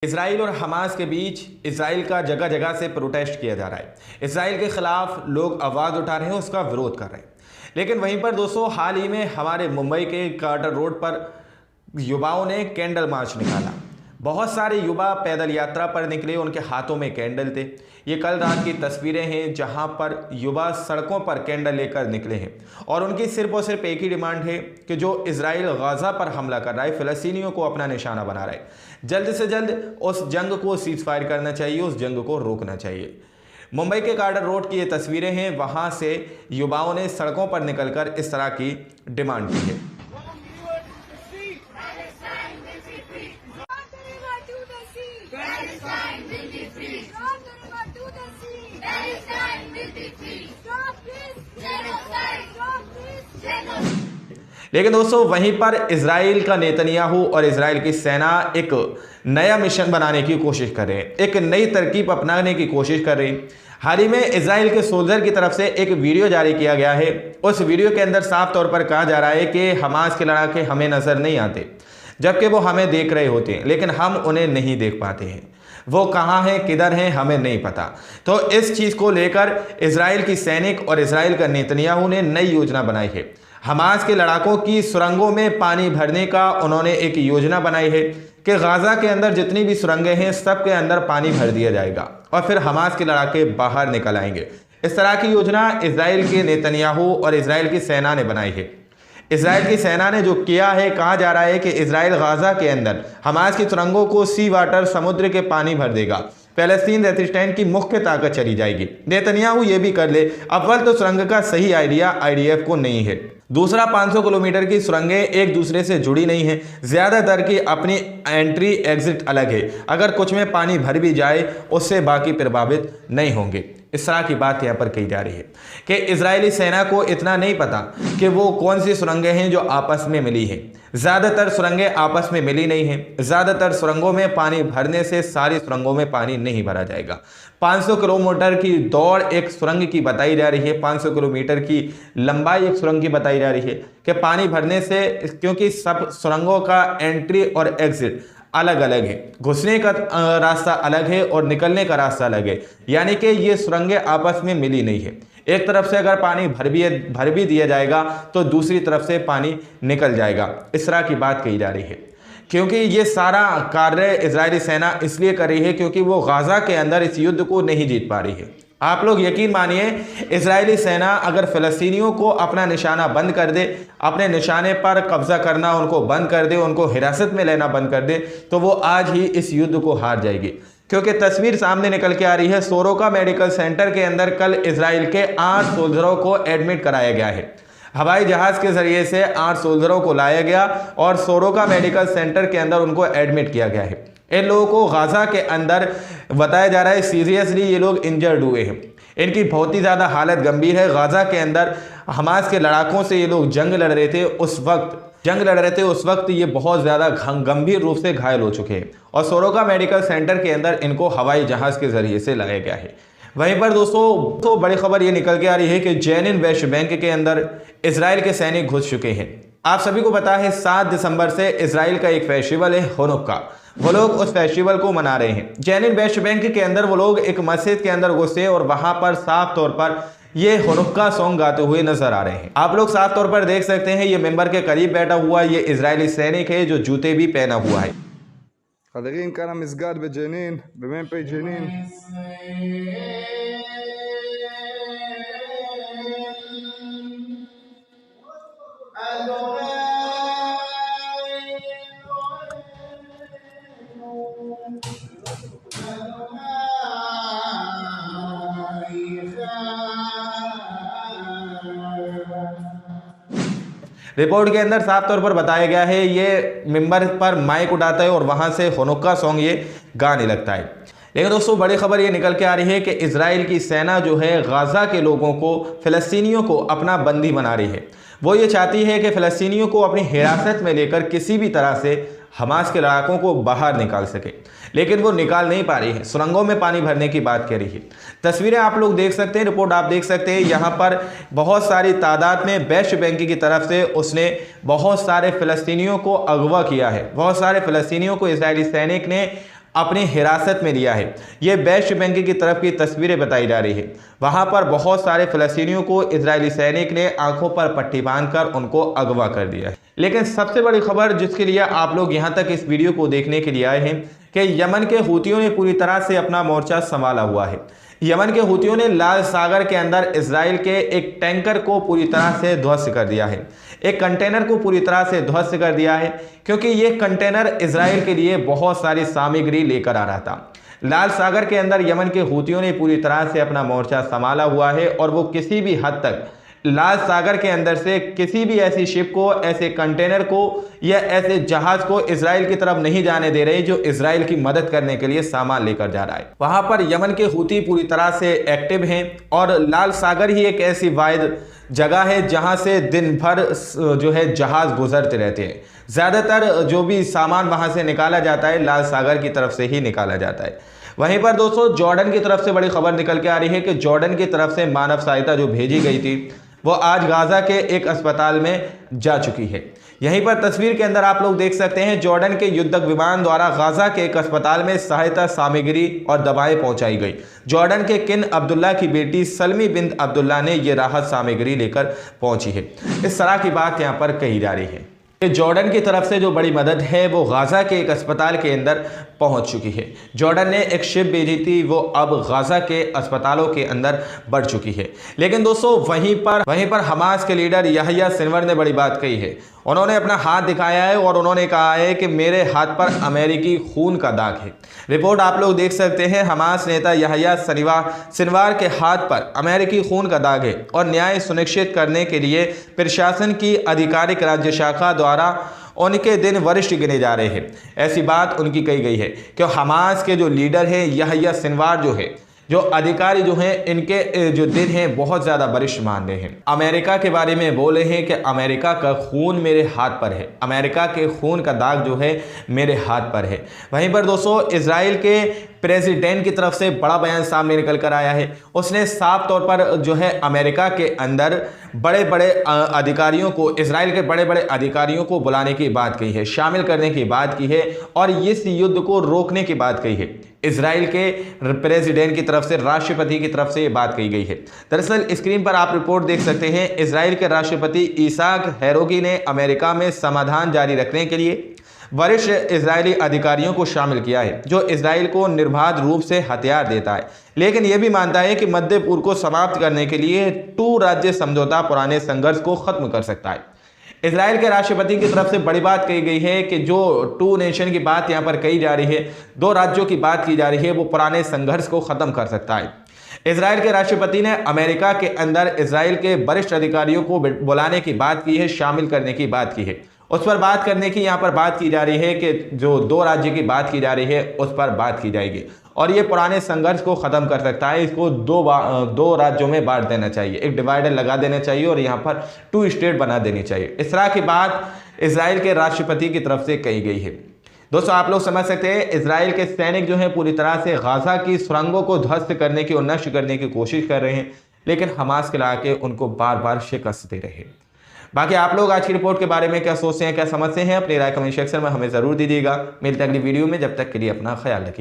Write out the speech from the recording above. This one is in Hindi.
इसराइल और हमास के बीच इसराइल का जगह जगह से प्रोटेस्ट किया जा रहा है। इसराइल के खिलाफ लोग आवाज़ उठा रहे हैं, उसका विरोध कर रहे हैं। लेकिन वहीं पर दोस्तों हाल ही में हमारे मुंबई के कार्टर रोड पर युवाओं ने कैंडल मार्च निकाला। बहुत सारे युवा पैदल यात्रा पर निकले, उनके हाथों में कैंडल थे। ये कल रात की तस्वीरें हैं जहां पर युवा सड़कों पर कैंडल लेकर निकले हैं और उनकी सिर्फ और सिर्फ एक ही डिमांड है कि जो इजराइल गाजा पर हमला कर रहा है, फ़लस्तीनियों को अपना निशाना बना रहा है, जल्द से जल्द उस जंग को सीज फायर करना चाहिए, उस जंग को रोकना चाहिए। मुंबई के कार्टर रोड की ये तस्वीरें हैं, वहां से युवाओं ने सड़कों पर निकलकर इस तरह की डिमांड की है। लेकिन दोस्तों वहीं पर इजराइल का नेतन्याहू और इजराइल की सेना एक नया मिशन बनाने की कोशिश कर रहे हैं, एक नई तरकीब अपनाने की कोशिश कर रही है। हाल ही में इजराइल के सोल्जर की तरफ से एक वीडियो जारी किया गया है। उस वीडियो के अंदर साफ तौर पर कहा जा रहा है कि हमास के लड़ाके हमें नजर नहीं आते, जबकि वो हमें देख रहे होते हैं, लेकिन हम उन्हें नहीं देख पाते हैं। वो कहाँ हैं, किधर हैं, हमें नहीं पता। तो इस चीज़ को लेकर इजराइल की सैनिक और इजराइल का नेतन्याहू ने नई योजना बनाई है। हमास के लड़ाकों की सुरंगों में पानी भरने का उन्होंने एक योजना बनाई है कि गाजा के अंदर जितनी भी सुरंगें हैं सब के अंदर पानी भर दिया जाएगा और फिर हमास के लड़ाके बाहर निकल आएंगे। इस तरह की योजना इजराइल के नेतन्याहू और इजराइल की सेना ने बनाई है। इजराइल की सेना ने जो किया है, कहा जा रहा है कि इजराइल गाजा के अंदर हमास की सुरंगों को सी वाटर समुद्र के पानी भर देगा, फ़लस्तीन रेजिस्टेंट की मुख्य ताकत चली जाएगी। नेतन्याहू ये भी कर ले, अव्वल तो सुरंग का सही आइडिया आईडीएफ को नहीं है, दूसरा 500 किलोमीटर की सुरंगें एक दूसरे से जुड़ी नहीं है, ज़्यादातर की अपनी एंट्री एग्जिट अलग है। अगर कुछ में पानी भर भी जाए उससे बाकी प्रभावित नहीं होंगे। इस तरह की बात यहाँ पर कही जा रही है कि इजरायली सेना को इतना नहीं पता कि वो कौन सी सुरंगें हैं जो आपस में मिली हैं। ज़्यादातर सुरंगें आपस में मिली नहीं हैं। ज़्यादातर सुरंगों में पानी भरने से सारी सुरंगों में पानी नहीं भरा जाएगा। 500 किलोमीटर की दौड़ एक सुरंग की बताई जा रही है, 500 किलोमीटर की लंबाई एक सुरंग की बताई जा रही है कि पानी भरने से, क्योंकि सब सुरंगों का एंट्री और एग्जिट अलग अलग है, घुसने का रास्ता अलग है और निकलने का रास्ता अलग है, यानी कि ये सुरंगें आपस में मिली नहीं है। एक तरफ से अगर पानी भर भी दिया जाएगा तो दूसरी तरफ से पानी निकल जाएगा। इस तरह की बात कही जा रही है, क्योंकि ये सारा कार्य इजरायली सेना इसलिए कर रही है क्योंकि वो गाजा के अंदर इस युद्ध को नहीं जीत पा रही है। आप लोग यकीन मानिए, इजरायली सेना अगर फ़लस्तीनियों को अपना निशाना बंद कर दे, अपने निशाने पर कब्जा करना उनको बंद कर दे, उनको हिरासत में लेना बंद कर दे, तो वो आज ही इस युद्ध को हार जाएगी। क्योंकि तस्वीर सामने निकल के आ रही है, सोरोका मेडिकल सेंटर के अंदर कल इजराइल के 8 सोल्जरों को एडमिट कराया गया है। हवाई जहाज के जरिए से 8 सोल्जरों को लाया गया और सोरोका मेडिकल सेंटर के अंदर उनको एडमिट किया गया है। इन लोगों को गाजा के अंदर बताया जा रहा है सीरियसली ये लोग इंजर्ड हुए हैं, इनकी बहुत ही ज़्यादा हालत गंभीर है। गाजा के अंदर हमास के लड़ाकों से ये लोग जंग लड़ रहे थे, उस वक्त ये बहुत ज़्यादा गंभीर रूप से घायल हो चुके हैं और सोरोका मेडिकल सेंटर के अंदर इनको हवाई जहाज़ के ज़रिए से लाया गया है। वहीं पर दोस्तों तो बड़ी खबर ये निकल के आ रही है कि जेनिन वेस्ट बैंक के अंदर इजराइल के सैनिक घुस चुके हैं। आप सभी को पता है 7 दिसंबर से इजराइल का एक फेस्टिवल है हुनुक्का, वो लोग उस फेस्टिवल को मना रहे हैं। जेनिन वेस्ट बैंक के अंदर वो लोग एक मस्जिद के अंदर घुसे और वहां पर साफ तौर पर ये हुनुक्का सॉन्ग गाते हुए नजर आ रहे हैं। आप लोग साफ तौर पर देख सकते हैं, ये मेंबर के करीब बैठा हुआ ये इजरायली सैनिक है जो जूते भी पहना हुआ है। חברים, כאן המסגד בג'נין, במ"פ ג'נין. रिपोर्ट के अंदर साफ तौर पर बताया गया है ये मिंबर पर माइक उठाता है और वहां से हुनुक्का सॉन्ग ये गाने लगता है। लेकिन दोस्तों बड़ी खबर ये निकल के आ रही है कि इजराइल की सेना जो है गाजा के लोगों को, फ़लस्तीनियों को अपना बंदी बना रही है। वो ये चाहती है कि फ़लस्तीनियों को अपनी हिरासत में लेकर किसी भी तरह से हमास के लड़ाकों को बाहर निकाल सके, लेकिन वो निकाल नहीं पा रही है। सुरंगों में पानी भरने की बात कर रही है। तस्वीरें आप लोग देख सकते हैं, रिपोर्ट आप देख सकते हैं। यहाँ पर बहुत सारी तादाद में वेस्ट बैंक की तरफ से उसने बहुत सारे फ़लस्तीनियों को अगवा किया है। बहुत सारे फ़लस्तीनियों को इजरायली सैनिक ने अपनी हिरासत में लिया है। ये वेस्ट बैंक की तरफ की तस्वीरें बताई जा रही है। वहां पर बहुत सारे फ़लस्तीनियों को इजरायली सैनिक ने आंखों पर पट्टी बांधकर उनको अगवा कर दिया है। लेकिन सबसे बड़ी खबर जिसके लिए आप लोग यहां तक इस वीडियो को देखने के लिए आए हैं कि यमन के हूतियों ने पूरी तरह से अपना मोर्चा संभाला हुआ है। यमन के हूतियों ने लाल सागर के अंदर इजराइल के एक टैंकर को पूरी तरह से ध्वस्त कर दिया है, एक कंटेनर को पूरी तरह से ध्वस्त कर दिया है, क्योंकि ये कंटेनर इजराइल के लिए बहुत सारी सामग्री लेकर आ रहा था। लाल सागर के अंदर यमन के हूतियों ने पूरी तरह से अपना मोर्चा संभाला हुआ है और वो किसी भी हद तक लाल सागर के अंदर से किसी भी ऐसी शिप को, ऐसे कंटेनर को या ऐसे जहाज को इजराइल की तरफ नहीं जाने दे रहे जो इजराइल की मदद करने के लिए सामान लेकर जा रहा है। वहां पर यमन के हूती पूरी तरह से एक्टिव हैं और लाल सागर ही एक ऐसी वाहिद जगह है जहां से दिन भर जो है जहाज गुजरते रहते हैं। ज़्यादातर जो भी सामान वहां से निकाला जाता है लाल सागर की तरफ से ही निकाला जाता है। वहीं पर दोस्तों जॉर्डन की तरफ से बड़ी खबर निकल के आ रही है कि जॉर्डन की तरफ से मानव सहायता जो भेजी गई थी वो आज गाजा के एक अस्पताल में जा चुकी है। यहीं पर तस्वीर के अंदर आप लोग देख सकते हैं जॉर्डन के युद्धक विमान द्वारा गाजा के एक अस्पताल में सहायता सामग्री और दवाएं पहुंचाई गई। जॉर्डन के किंग अब्दुल्ला की बेटी सलमी बिन अब्दुल्ला ने यह राहत सामग्री लेकर पहुंची है। इस तरह की बात यहां पर कही जा रही है कि जॉर्डन की तरफ से जो बड़ी मदद है वो गाजा के एक अस्पताल के अंदर पहुंच चुकी है। जॉर्डन ने एक शिप भेजी थी, वो अब गाजा के अस्पतालों के अंदर बढ़ चुकी है। लेकिन दोस्तों वहीं पर हमास के लीडर याह्या सिनवर ने बड़ी बात कही है। उन्होंने अपना हाथ दिखाया है और उन्होंने कहा है कि मेरे हाथ पर अमेरिकी खून का दाग है। रिपोर्ट आप लोग देख सकते हैं, हमास नेता याह्या सिनवार के हाथ पर अमेरिकी खून का दाग है और न्याय सुनिश्चित करने के लिए प्रशासन की आधिकारिक राज्य शाखा द्वारा उनके दिन वरिष्ठ गिने जा रहे हैं। ऐसी बात उनकी कही गई है कि हमास के जो लीडर हैं याह्या सिनवार जो है, जो अधिकारी जो हैं, इनके जो दिन हैं बहुत ज़्यादा वरिष्ठ मान रहे हैं। अमेरिका के बारे में बोले हैं कि अमेरिका का खून मेरे हाथ पर है, अमेरिका के खून का दाग जो है मेरे हाथ पर है। वहीं पर दोस्तों इजराइल के प्रेसिडेंट की तरफ से बड़ा बयान सामने निकल कर आया है। उसने साफ तौर पर जो है अमेरिका के अंदर बड़े बड़े अधिकारियों को, इजराइल के बड़े बड़े अधिकारियों को बुलाने की बात कही है, शामिल करने की बात की है और इस युद्ध को रोकने की बात कही है। इजराइल के प्रेसिडेंट की तरफ से, राष्ट्रपति की तरफ से ये बात कही गई है। दरअसल स्क्रीन पर आप रिपोर्ट देख सकते हैं, इजराइल के राष्ट्रपति इसाक हेरोगी ने अमेरिका में समाधान जारी रखने के लिए वरिष्ठ इजरायली अधिकारियों को शामिल किया है, जो इजराइल को निर्बाध रूप से हथियार देता है, लेकिन यह भी मानता है कि मध्य पूर्व को समाप्त करने के लिए 2 राज्य समझौता पुराने संघर्ष को खत्म कर सकता है। इजराइल के राष्ट्रपति की तरफ से बड़ी बात कही गई है कि जो 2 नेशन की बात यहाँ पर कही जा रही है, 2 राज्यों की बात की जा रही है, वो पुराने संघर्ष को खत्म कर सकता है। इजराइल के राष्ट्रपति ने अमेरिका के अंदर इजराइल के वरिष्ठ अधिकारियों को बुलाने की बात की है, शामिल करने की बात की है। उस पर बात करने की यहाँ पर बात की जा रही है कि जो 2 राज्य की बात की जा रही है उस पर बात की जाएगी और ये पुराने संघर्ष को ख़त्म कर सकता है। इसको 2 राज्यों में बांट देना चाहिए, एक डिवाइडर लगा देना चाहिए और यहाँ पर 2 स्टेट बना देनी चाहिए। इस तरह की बात इजराइल के राष्ट्रपति की तरफ से कही गई है। दोस्तों आप लोग समझ सकते हैं इजराइल के सैनिक जो हैं पूरी तरह से गाजा की सुरंगों को ध्वस्त करने की और नष्ट करने की कोशिश कर रहे हैं, लेकिन हमास के इलाके उनको बार बार शिकस्त दे रहे हैं। बाकी आप लोग आज की रिपोर्ट के बारे में क्या सोचते हैं, क्या समझते हैं, अपनी राय कमेंट सेक्शन में हमें ज़रूर दीजिएगा। मिलते हैं अगली वीडियो में, जब तक के लिए अपना ख्याल रखिए।